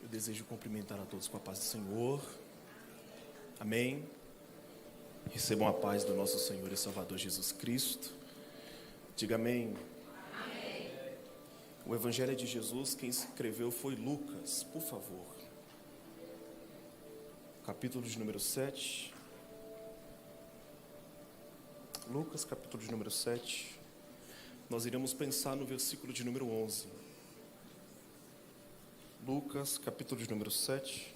Eu desejo cumprimentar a todos com a paz do Senhor. Amém. Recebam a paz do nosso Senhor e Salvador Jesus Cristo. Diga amém. Amém. O Evangelho de Jesus, quem escreveu foi Lucas, por favor. Capítulo de número 7. Lucas, capítulo de número 7. Nós iremos pensar no versículo de número 11. Lucas, capítulo de número 7,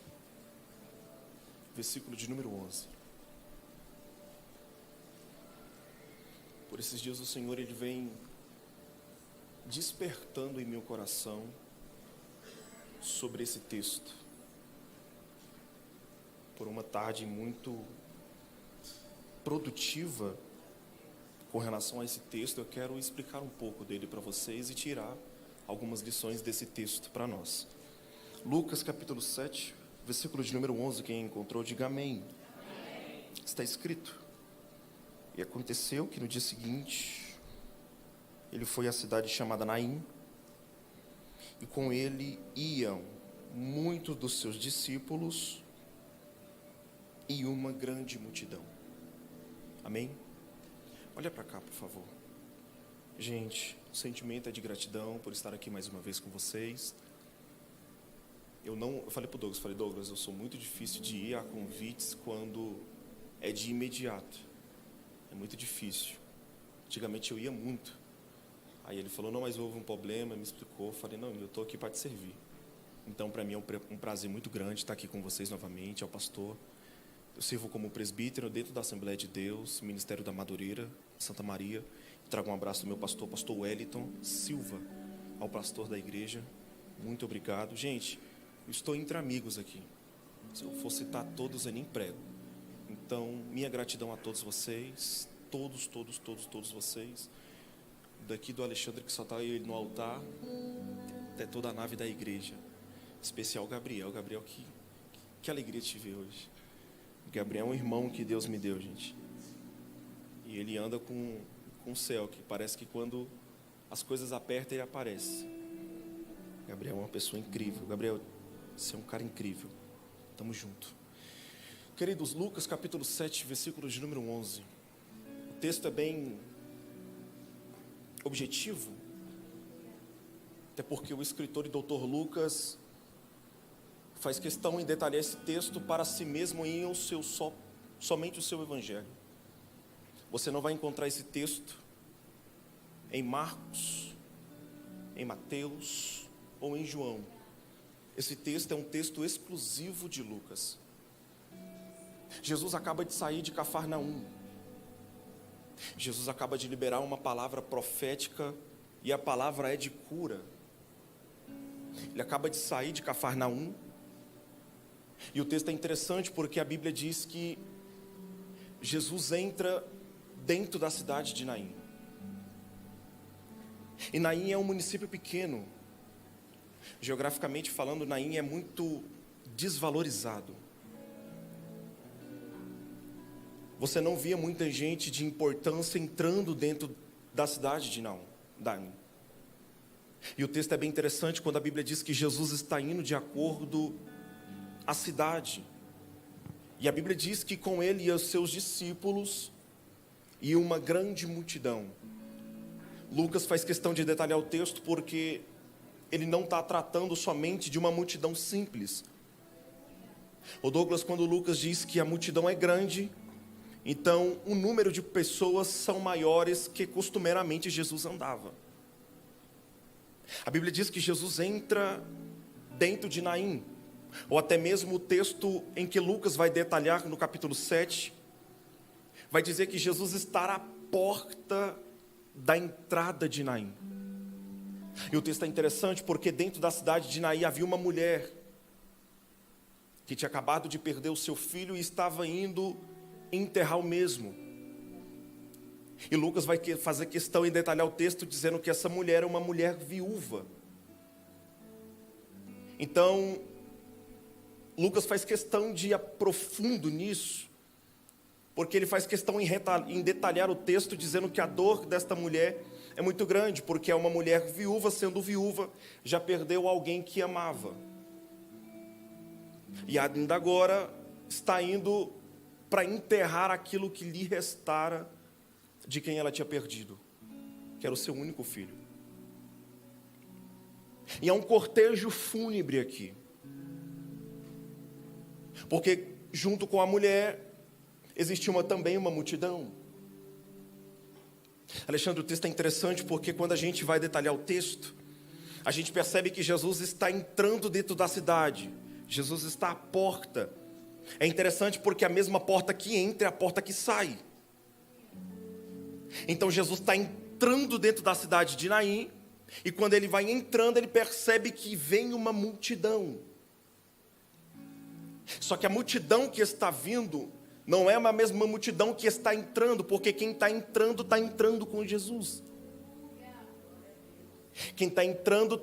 versículo de número 11. Por esses dias o Senhor, Ele vem despertando em meu coração sobre esse texto. Por uma tarde muito produtiva com relação a esse texto, eu quero explicar um pouco dele para vocês e tirar algumas lições desse texto para nós. Lucas capítulo 7, versículo de número 11, quem encontrou, diga amém. Amém. Está escrito: e aconteceu que no dia seguinte, ele foi à cidade chamada Naim, e com ele iam muitos dos seus discípulos e uma grande multidão. Amém? Olha para cá, por favor. Gente, o sentimento é de gratidão por estar aqui mais uma vez com vocês. Eu falei para o Douglas, eu sou muito difícil de ir a convites quando é de imediato. É muito difícil. Antigamente eu ia muito. Aí ele falou, não, mas houve um problema, me explicou. Eu falei, não, eu estou aqui para te servir. Então, para mim é um prazer muito grande estar aqui com vocês novamente, ao pastor. Eu sirvo como presbítero dentro da Assembleia de Deus, Ministério da Madureira, Santa Maria. Trago um abraço do meu pastor Wellington Silva, ao pastor da igreja. Muito obrigado. Gente, eu estou entre amigos aqui. Se eu for citar todos, eu nem prego. Então, minha gratidão a todos vocês, todos vocês. Daqui do Alexandre, que só está ele no altar, até toda a nave da igreja. Especial Gabriel. Gabriel, que alegria te ver hoje. Gabriel é um irmão que Deus me deu, gente. E ele anda com o céu, que parece que quando as coisas apertam, ele aparece. Gabriel é uma pessoa incrível. Gabriel, você é um cara incrível. Tamo junto. Queridos, Lucas capítulo 7, versículo de número 11. O texto é bem objetivo, até porque o escritor e doutor Lucas faz questão em detalhar esse texto para si mesmo e somente o seu evangelho. Você não vai encontrar esse texto em Marcos, em Mateus ou em João. Esse texto é um texto exclusivo de Lucas. Jesus acaba de sair de Cafarnaum. Jesus acaba de liberar uma palavra profética e a palavra é de cura. Ele acaba de sair de Cafarnaum. E o texto é interessante porque a Bíblia diz que Jesus entra dentro da cidade de Naim. E Naim é um município pequeno. Geograficamente falando, Naim é muito desvalorizado. Você não via muita gente de importância entrando dentro da cidade de Naim. E o texto é bem interessante quando a Bíblia diz que Jesus está indo de acordo à cidade. E a Bíblia diz que com ele e os seus discípulos e uma grande multidão. Lucas faz questão de detalhar o texto porque ele não está tratando somente de uma multidão simples. O Douglas, quando Lucas diz que a multidão é grande, então o número de pessoas são maiores que costumeiramente Jesus andava. A Bíblia diz que Jesus entra dentro de Naim, ou até mesmo o texto em que Lucas vai detalhar no capítulo 7, vai dizer que Jesus está à porta da entrada de Naim. E o texto é interessante porque dentro da cidade de Naim havia uma mulher que tinha acabado de perder o seu filho e estava indo enterrar o mesmo. E Lucas vai fazer questão em detalhar o texto dizendo que essa mulher é uma mulher viúva. Então, Lucas faz questão de ir profundo nisso, porque ele faz questão em detalhar o texto dizendo que a dor desta mulher é muito grande, porque é uma mulher viúva, sendo viúva, já perdeu alguém que amava. E ainda agora está indo para enterrar aquilo que lhe restara de quem ela tinha perdido, que era o seu único filho. E é um cortejo fúnebre aqui, porque junto com a mulher existia também uma multidão. Alexandre, o texto é interessante porque quando a gente vai detalhar o texto, a gente percebe que Jesus está entrando dentro da cidade. Jesus está à porta. É interessante porque a mesma porta que entra é a porta que sai. Então Jesus está entrando dentro da cidade de Naim, e quando ele vai entrando, ele percebe que vem uma multidão. Só que a multidão que está vindo não é a mesma multidão que está entrando, porque quem está entrando com Jesus. Quem está entrando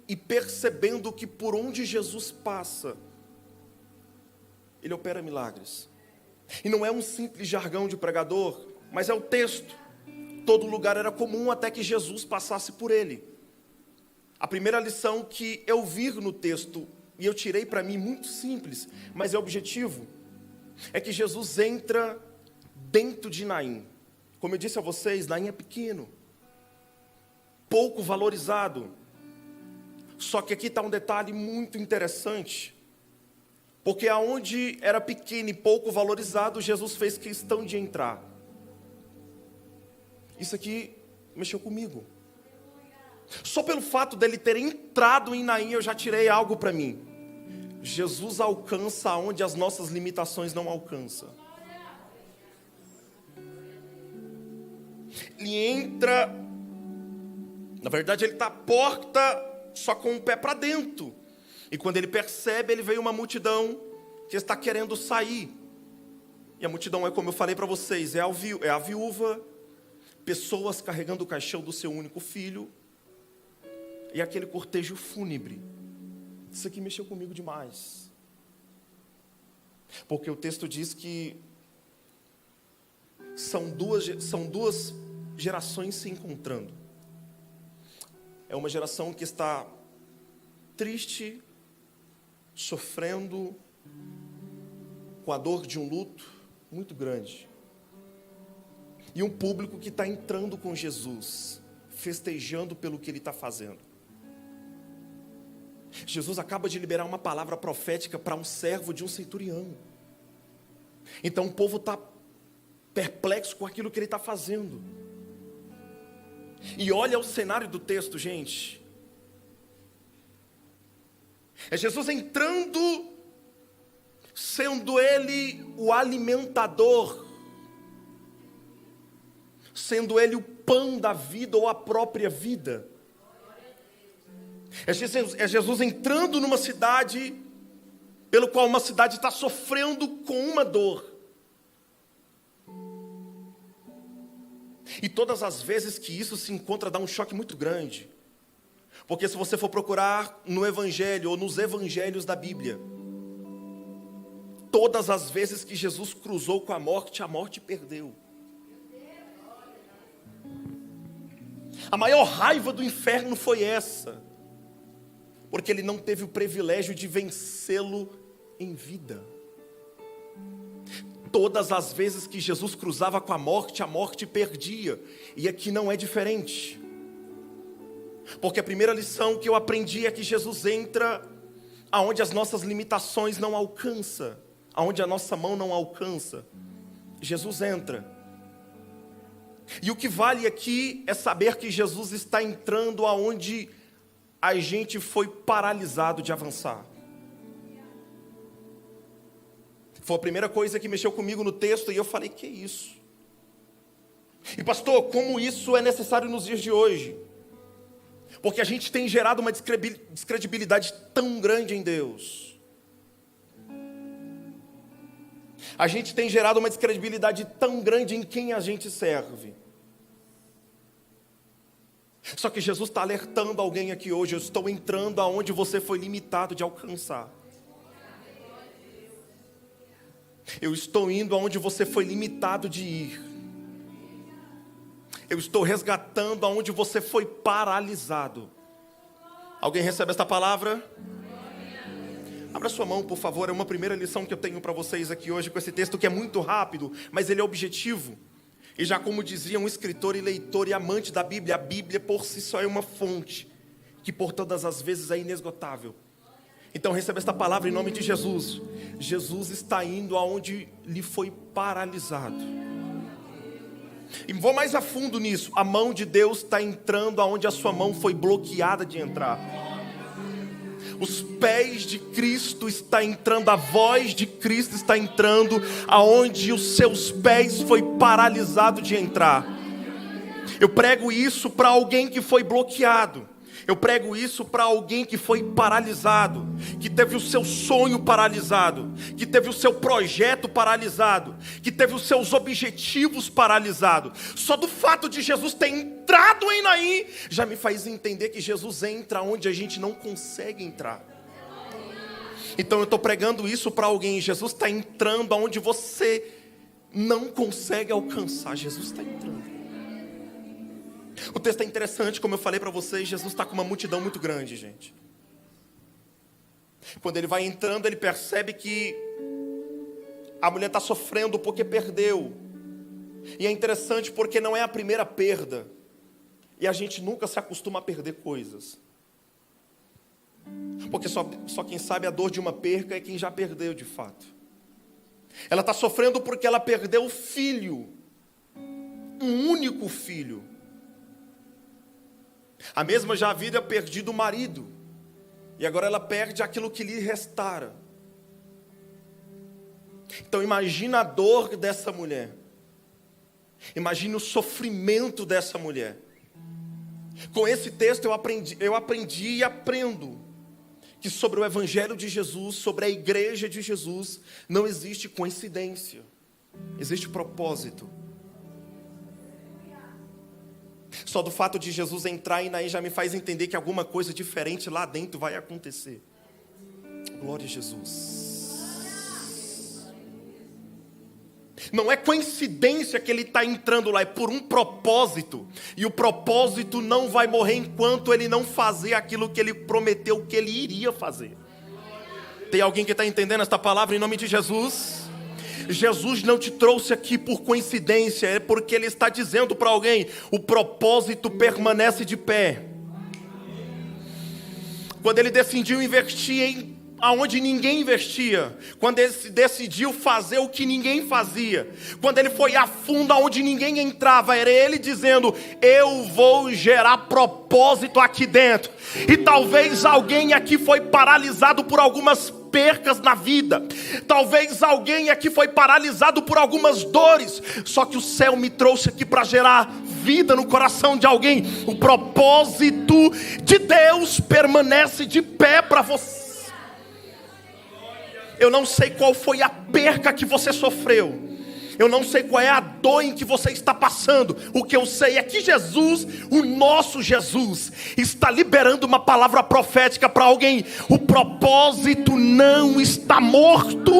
e percebendo que por onde Jesus passa, ele opera milagres. E não é um simples jargão de pregador, mas é o texto. Todo lugar era comum até que Jesus passasse por ele. A primeira lição que eu vi no texto, e eu tirei para mim muito simples, mas é objetivo, é que Jesus entra dentro de Naim. Como eu disse a vocês, Naim é pequeno, pouco valorizado. Só que aqui está um detalhe muito interessante, porque aonde era pequeno e pouco valorizado, Jesus fez questão de entrar. Isso aqui mexeu comigo. Só pelo fato dele ter entrado em Naim, eu já tirei algo para mim. Jesus alcança onde as nossas limitações não alcançam. Ele entra, na verdade ele está à porta, só com o pé para dentro. E quando ele percebe, ele vê uma multidão que está querendo sair. E a multidão é, como eu falei para vocês, é a viúva, pessoas carregando o caixão do seu único filho, e aquele cortejo fúnebre. Isso aqui mexeu comigo demais, porque o texto diz que são duas gerações se encontrando. É uma geração que está triste, sofrendo, com a dor de um luto muito grande, e um público que está entrando com Jesus, festejando pelo que ele está fazendo. Jesus acaba de liberar uma palavra profética para um servo de um centurião. Então o povo está perplexo com aquilo que ele está fazendo. E olha o cenário do texto, gente. É Jesus entrando, sendo ele o alimentador, sendo ele o pão da vida ou a própria vida. É Jesus entrando numa cidade, pelo qual uma cidade está sofrendo com uma dor. E todas as vezes que isso se encontra, dá um choque muito grande. Porque se você for procurar no Evangelho, ou nos Evangelhos da Bíblia, todas as vezes que Jesus cruzou com a morte perdeu. A maior raiva do inferno foi essa, porque ele não teve o privilégio de vencê-lo em vida. Todas as vezes que Jesus cruzava com a morte perdia. E aqui não é diferente. Porque a primeira lição que eu aprendi é que Jesus entra aonde as nossas limitações não alcançam, aonde a nossa mão não alcança. Jesus entra. E o que vale aqui é saber que Jesus está entrando aonde a gente foi paralisado de avançar. Foi a primeira coisa que mexeu comigo no texto, e eu falei, que isso? E pastor, como isso é necessário nos dias de hoje? Porque a gente tem gerado uma descredibilidade tão grande em Deus. A gente tem gerado uma descredibilidade tão grande em quem a gente serve. Só que Jesus está alertando alguém aqui hoje. Eu estou entrando aonde você foi limitado de alcançar. Eu estou indo aonde você foi limitado de ir. Eu estou resgatando aonde você foi paralisado. Alguém recebe esta palavra? Abra sua mão, por favor, é uma primeira lição que eu tenho para vocês aqui hoje com esse texto que é muito rápido, mas ele é objetivo. E já como dizia um escritor e leitor e amante da Bíblia, a Bíblia por si só é uma fonte, que por todas as vezes é inesgotável. Então receba esta palavra em nome de Jesus. Jesus está indo aonde lhe foi paralisado. E vou mais a fundo nisso. A mão de Deus está entrando aonde a sua mão foi bloqueada de entrar. Os pés de Cristo está entrando, a voz de Cristo está entrando aonde os seus pés foi paralisado de entrar. Eu prego isso para alguém que foi bloqueado. Eu prego isso para alguém que foi paralisado, que teve o seu sonho paralisado, que teve o seu projeto paralisado, que teve os seus objetivos paralisados. Só do fato de Jesus ter entrado em Naim, já me faz entender que Jesus entra onde a gente não consegue entrar. Então eu estou pregando isso para alguém. Jesus está entrando aonde você não consegue alcançar. Jesus está entrando. O texto é interessante, como eu falei para vocês, Jesus está com uma multidão muito grande, gente. Quando ele vai entrando, ele percebe que a mulher está sofrendo porque perdeu. E é interessante porque não é a primeira perda. E a gente nunca se acostuma a perder coisas. Porque só quem sabe a dor de uma perca é quem já perdeu de fato. Ela está sofrendo porque ela perdeu o filho. Um único filho. A mesma já havia perdido o marido. E agora ela perde aquilo que lhe restara. Então imagina a dor dessa mulher. Imagine o sofrimento dessa mulher. Com esse texto eu aprendi e aprendo que sobre o Evangelho de Jesus, sobre a igreja de Jesus, não existe coincidência. Existe propósito. Só do fato de Jesus entrar em Naim já me faz entender que alguma coisa diferente lá dentro vai acontecer. Glória a Jesus. Não é coincidência que ele está entrando lá, é por um propósito. E o propósito não vai morrer enquanto ele não fazer aquilo que ele prometeu que ele iria fazer. Tem alguém que está entendendo esta palavra em nome de Jesus? Jesus não te trouxe aqui por coincidência, é porque Ele está dizendo para alguém, o propósito permanece de pé. Quando Ele decidiu investir aonde ninguém investia, quando Ele decidiu fazer o que ninguém fazia, quando Ele foi a fundo aonde ninguém entrava, era Ele dizendo, eu vou gerar propósito aqui dentro. E talvez alguém aqui foi paralisado por algumas percas na vida. Talvez alguém aqui foi paralisado por algumas dores. Só que o céu me trouxe aqui para gerar vida no coração de alguém. O propósito de Deus permanece de pé para você. Eu não sei qual foi a perca que você sofreu. Eu não sei qual é a dor em que você está passando. O que eu sei é que Jesus, o nosso Jesus, está liberando uma palavra profética para alguém. O propósito não está morto.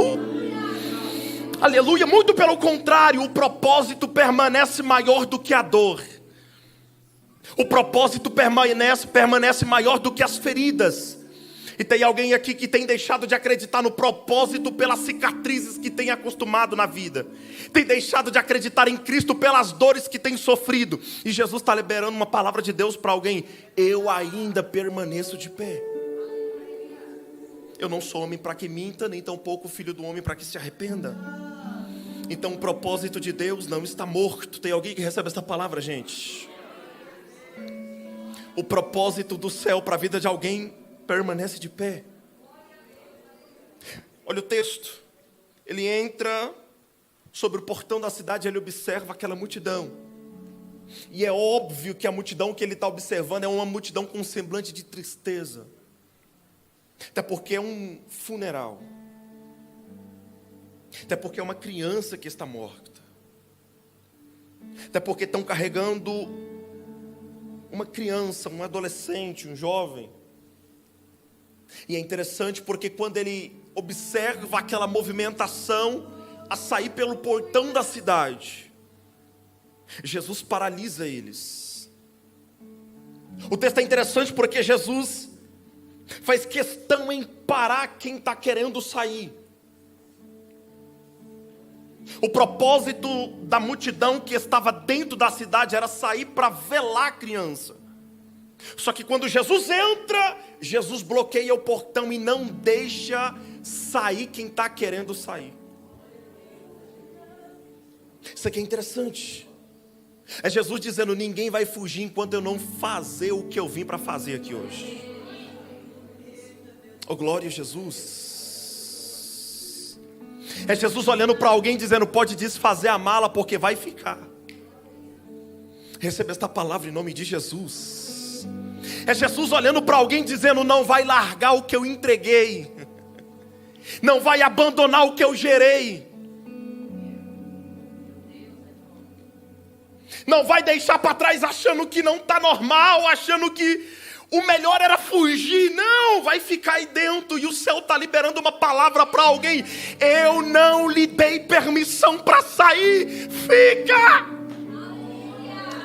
Aleluia, muito pelo contrário, o propósito permanece maior do que a dor. O propósito permanece maior do que as feridas. E tem alguém aqui que tem deixado de acreditar no propósito pelas cicatrizes que tem acostumado na vida. Tem deixado de acreditar em Cristo pelas dores que tem sofrido. E Jesus está liberando uma palavra de Deus para alguém. Eu ainda permaneço de pé. Eu não sou homem para que minta, nem tampouco filho do homem para que se arrependa. Então o propósito de Deus não está morto. Tem alguém que recebe essa palavra, gente? O propósito do céu para a vida de alguém permanece de pé. Olha o texto. Ele entra sobre o portão da cidade, ele observa aquela multidão. E é óbvio que a multidão que ele está observando é uma multidão com um semblante de tristeza. Até porque é um funeral. Até porque é uma criança que está morta. Até porque estão carregando uma criança, um adolescente, um jovem. E é interessante porque quando ele observa aquela movimentação a sair pelo portão da cidade, Jesus paralisa eles. O texto é interessante porque Jesus faz questão em parar quem está querendo sair. O propósito da multidão que estava dentro da cidade era sair para velar a criança. Só que quando Jesus entra, Jesus bloqueia o portão e não deixa sair quem está querendo sair. Isso aqui é interessante. É Jesus dizendo: ninguém vai fugir enquanto eu não fazer o que eu vim para fazer aqui hoje. Oh, glória a Jesus. É Jesus olhando para alguém dizendo: pode desfazer a mala porque vai ficar. Receba esta palavra em nome de Jesus. É Jesus olhando para alguém dizendo: não vai largar o que eu entreguei, não vai abandonar o que eu gerei, não vai deixar para trás achando que não está normal, achando que o melhor era fugir. Não, vai ficar aí dentro. E o céu está liberando uma palavra para alguém: eu não lhe dei permissão para sair, fica.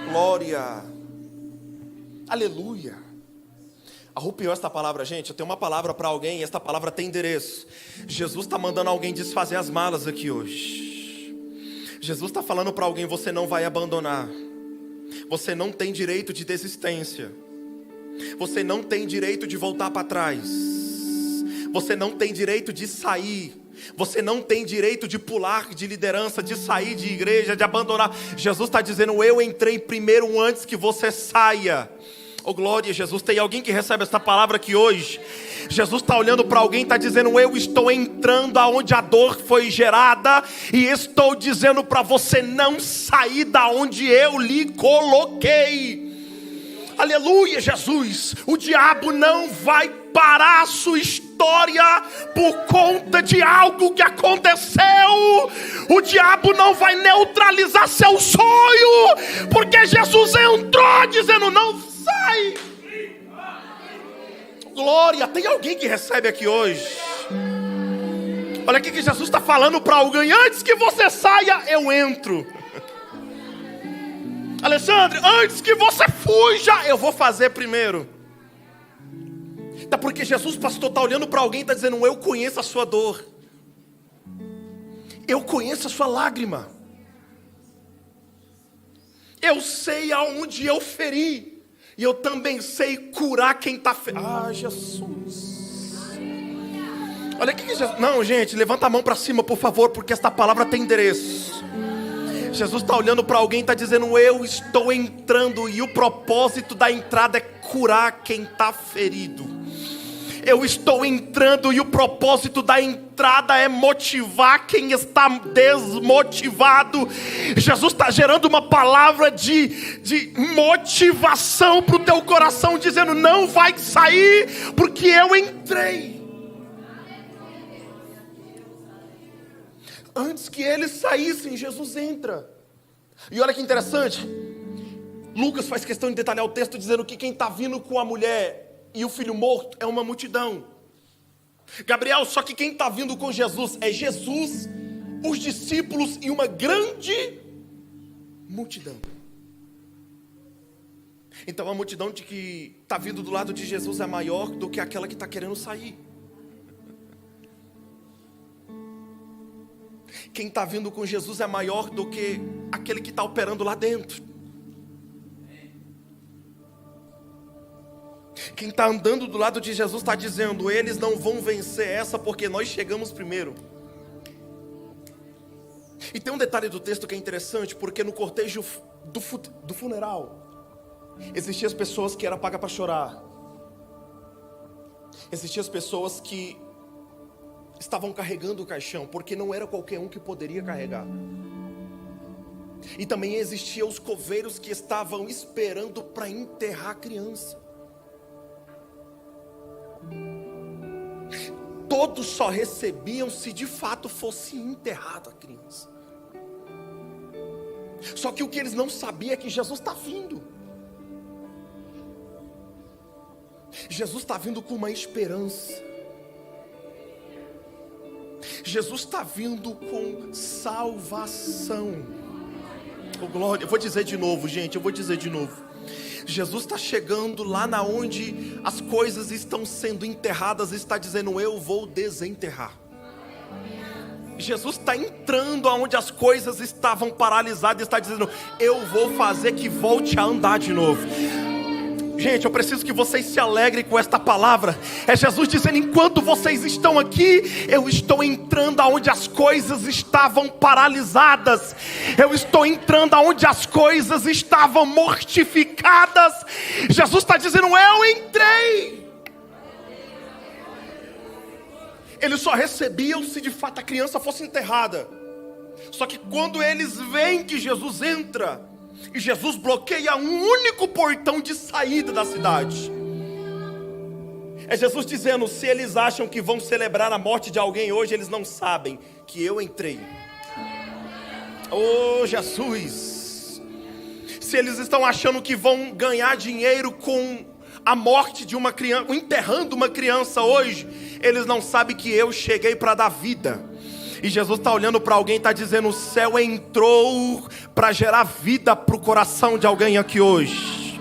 Glória, aleluia. Arrupiou esta palavra, gente. Eu tenho uma palavra para alguém e esta palavra tem endereço. Jesus está mandando alguém desfazer as malas aqui hoje. Jesus está falando para alguém: você não vai abandonar. Você não tem direito de desistência. Você não tem direito de voltar para trás. Você não tem direito de sair. Você não tem direito de pular de liderança, de sair de igreja, de abandonar. Jesus está dizendo: eu entrei primeiro antes que você saia. Oh, glória a Jesus. Tem alguém que recebe essa palavra aqui hoje? Jesus está olhando para alguém e está dizendo: eu estou entrando aonde a dor foi gerada, e estou dizendo para você não sair da onde eu lhe coloquei. Aleluia, Jesus. O diabo não vai parar a sua história por conta de algo que aconteceu. O diabo não vai neutralizar seu sonho, porque Jesus entrou dizendo: não sai. Glória. Tem alguém que recebe aqui hoje? Olha aqui que Jesus está falando para alguém: antes que você saia, eu entro. Alexandre, antes que você fuja, eu vou fazer primeiro. Tá, porque Jesus, pastor, está olhando para alguém e está dizendo: eu conheço a sua dor, eu conheço a sua lágrima, eu sei aonde eu feri, e eu também sei curar quem está ferido. Ah, Jesus. Olha aqui que Jesus... Não, gente, levanta a mão para cima, por favor, porque esta palavra tem endereço. Jesus está olhando para alguém e está dizendo: eu estou entrando, e o propósito da entrada é curar quem está ferido. Eu estou entrando, e o propósito da entrada é motivar quem está desmotivado. Jesus está gerando uma palavra de motivação para o teu coração, dizendo: não vai sair, porque eu entrei. Antes que eles saíssem, Jesus entra. E olha que interessante, Lucas faz questão de detalhar o texto, dizendo que quem está vindo com a mulher e o filho morto é uma multidão. Gabriel, só que quem está vindo com Jesus é Jesus, os discípulos e uma grande multidão. Então a multidão de que está vindo do lado de Jesus é maior do que aquela que está querendo sair. Quem está vindo com Jesus é maior do que aquele que está operando lá dentro. Quem está andando do lado de Jesus está dizendo: eles não vão vencer essa porque nós chegamos primeiro. E tem um detalhe do texto que é interessante, porque no cortejo do funeral existiam as pessoas que eram pagas para chorar. Existiam as pessoas que estavam carregando o caixão, porque não era qualquer um que poderia carregar. E também existiam os coveiros que estavam esperando para enterrar a criança. Todos só recebiam se de fato fosse enterrada a criança. Só que o que eles não sabiam é que Jesus está vindo. Jesus está vindo com uma esperança. Jesus está vindo com salvação. Oh, glória. Eu vou dizer de novo, gente, eu vou dizer de novo. Jesus está chegando lá na onde as coisas estão sendo enterradas e está dizendo: eu vou desenterrar. Jesus está entrando aonde as coisas estavam paralisadas e está dizendo: eu vou fazer que volte a andar de novo. Gente, eu preciso que vocês se alegrem com esta palavra. É Jesus dizendo: enquanto vocês estão aqui, eu estou entrando aonde as coisas estavam paralisadas. Eu estou entrando aonde as coisas estavam mortificadas. Jesus está dizendo: eu entrei. Eles só recebiam se de fato a criança fosse enterrada. Só que quando eles veem que Jesus entra, e Jesus bloqueia um único portão de saída da cidade, é Jesus dizendo: se eles acham que vão celebrar a morte de alguém hoje, eles não sabem que eu entrei. Oh Jesus! Se eles estão achando que vão ganhar dinheiro com a morte de uma criança, enterrando uma criança hoje, eles não sabem que eu cheguei para dar vida. E Jesus está olhando para alguém e está dizendo: o céu entrou para gerar vida para o coração de alguém aqui hoje.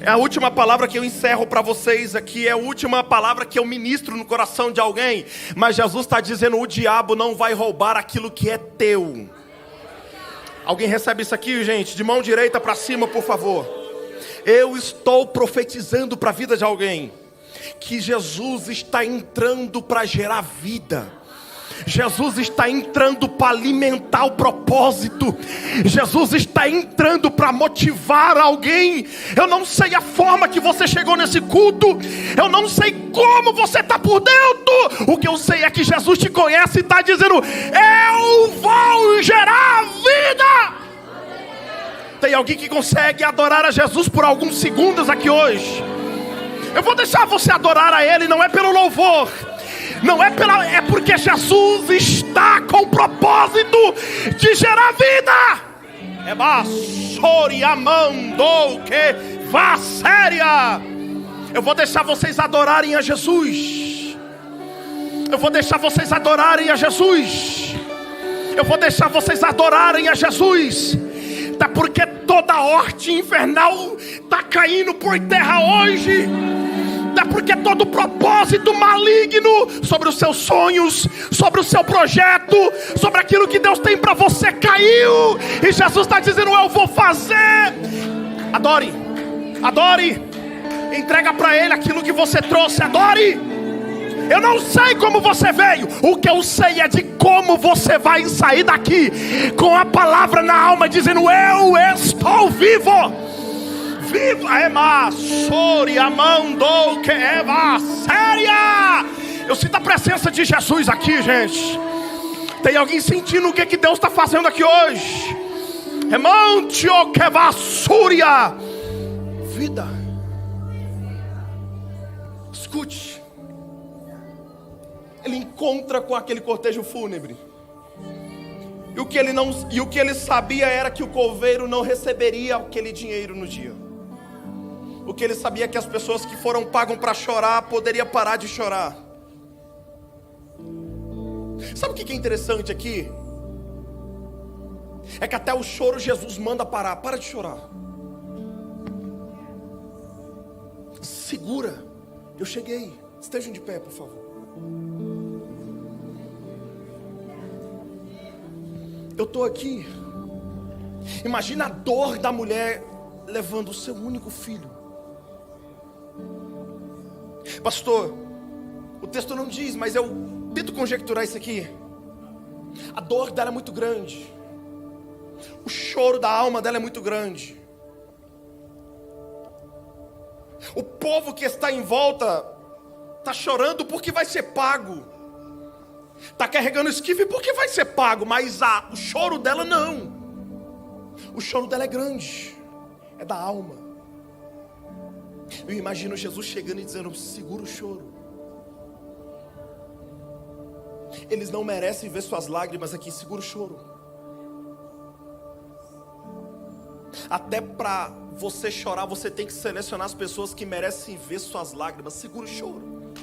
É a última palavra que eu encerro para vocês aqui, é a última palavra que eu ministro no coração de alguém. Mas Jesus está dizendo: o diabo não vai roubar aquilo que é teu. Alguém recebe isso aqui, gente? De mão direita para cima, por favor. Eu estou profetizando para a vida de alguém que Jesus está entrando para gerar vida. Jesus está entrando para alimentar o propósito. Jesus está entrando para motivar alguém. Eu não sei a forma que você chegou nesse culto, eu não sei como você está por dentro. O que eu sei é que Jesus te conhece e está dizendo: eu vou gerar vida. Tem alguém que consegue adorar a Jesus por alguns segundos aqui hoje? Eu vou deixar você adorar a Ele, não é pelo louvor, não é é porque Jesus está com o propósito de gerar vida. É bassori amando que vá séria. Eu vou deixar vocês adorarem a Jesus. Eu vou deixar vocês adorarem a Jesus. Eu vou deixar vocês adorarem a Jesus. Tá, porque toda a horte infernal está caindo por terra hoje. Tá, porque todo o propósito maligno sobre os seus sonhos, sobre o seu projeto, sobre aquilo que Deus tem para você caiu. E Jesus está dizendo: eu vou fazer. Adore, adore. Entrega para Ele aquilo que você trouxe. Adore. Eu não sei como você veio, o que eu sei é de como você vai sair daqui com a palavra na alma, dizendo: eu estou vivo. Vivo, é massori amando que é séria. Eu sinto a presença de Jesus aqui, gente. Tem alguém sentindo o que Deus está fazendo aqui hoje? Remantio que vassúria. Vida. Escute. Ele encontra com aquele cortejo fúnebre. E o que ele sabia era que o coveiro não receberia aquele dinheiro no dia. O que ele sabia é que as pessoas que foram pagas para chorar poderiam parar de chorar. Sabe o que é interessante aqui? É que até o choro Jesus manda parar. Para de chorar. Segura. Eu cheguei. Estejam de pé, por favor. Eu estou aqui. Imagina a dor da mulher levando o seu único filho. Pastor, o texto não diz, mas eu tento conjecturar isso aqui. A dor dela é muito grande. O choro da alma dela é muito grande. O povo que está em volta está chorando porque vai ser pago. Está carregando esquife porque vai ser pago. Mas o choro dela não. O choro dela é grande. É da alma. Eu imagino Jesus chegando e dizendo: segura o choro. Eles não merecem ver suas lágrimas aqui. Segura o choro. Até para você chorar, você tem que selecionar as pessoas que merecem ver suas lágrimas. Segura o choro.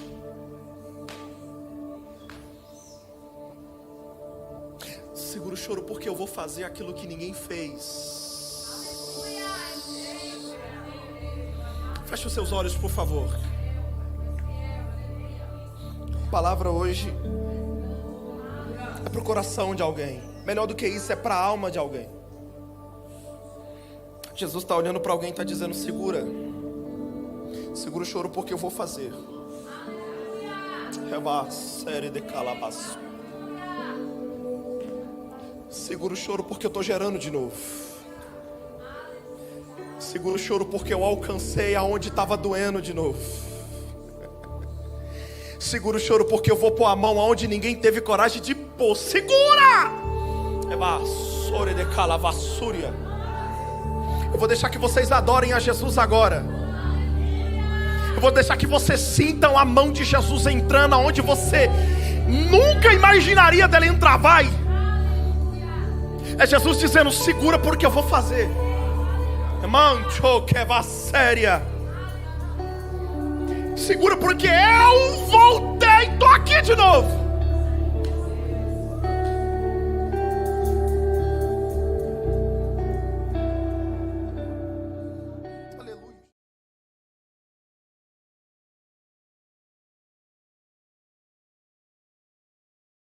Segura o choro, porque eu vou fazer aquilo que ninguém fez. Feche os seus olhos, por favor. A palavra hoje é para o coração de alguém. Melhor do que isso, é para a alma de alguém. Jesus está olhando para alguém e está dizendo: segura. Segura o choro, porque eu vou fazer. Segura o choro, porque eu estou gerando de novo. Segura o choro, porque eu alcancei aonde estava doendo de novo. Segura o choro, porque eu vou pôr a mão aonde ninguém teve coragem de pôr. Segura! Eu vou deixar que vocês adorem a Jesus agora. Eu vou deixar que vocês sintam a mão de Jesus entrando aonde você nunca imaginaria dela entrar. Vai! É Jesus dizendo: segura, porque eu vou fazer. Segura, porque eu voltei.